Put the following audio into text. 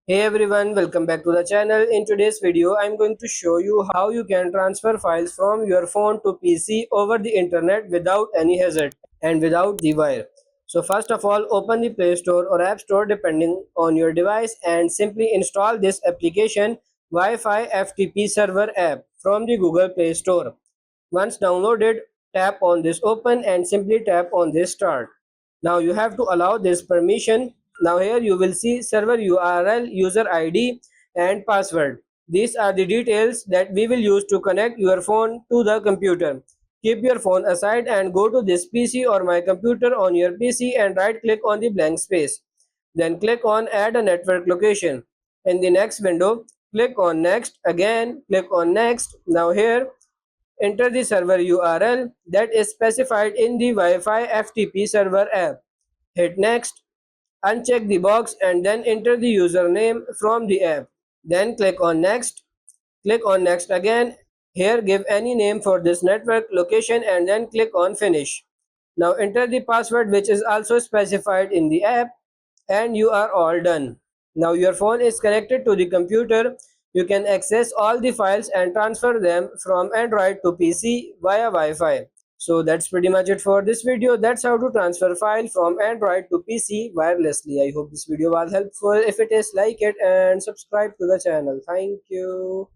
Hey everyone, welcome back to the channel. In today's video, I'm going to show you how you can transfer files from your phone to PC over the internet without any hazard and without the wire. So first of all, open the Play Store or App Store depending on your device and simply install this application Wi-Fi FTP server app from the Google Play Store. Once downloaded, tap on this open and simply tap on this start. Now you have to allow this permission. Now here you will see server URL, user ID and password. These are the details that we will use to connect your phone to the computer. Keep your phone aside and go to this PC or my computer on your PC and right click on the blank space. Then click on add a network location. In the next window, click on next. Again, click on next. Now here enter the server URL that is specified in the Wi-Fi FTP server app. Hit next, uncheck the box and then enter the username from the app. Then click on next, click on next again. Here give any name for this network location and then click on finish. Now enter the password which is also specified in the app and you are all done. Now your phone is connected to the computer. You can access all the files and transfer them from Android to PC via Wi-Fi. So that's pretty much it for this video. That's how to transfer file from Android to PC wirelessly. I hope this video was helpful. If it is, like it and subscribe to the channel. Thank you.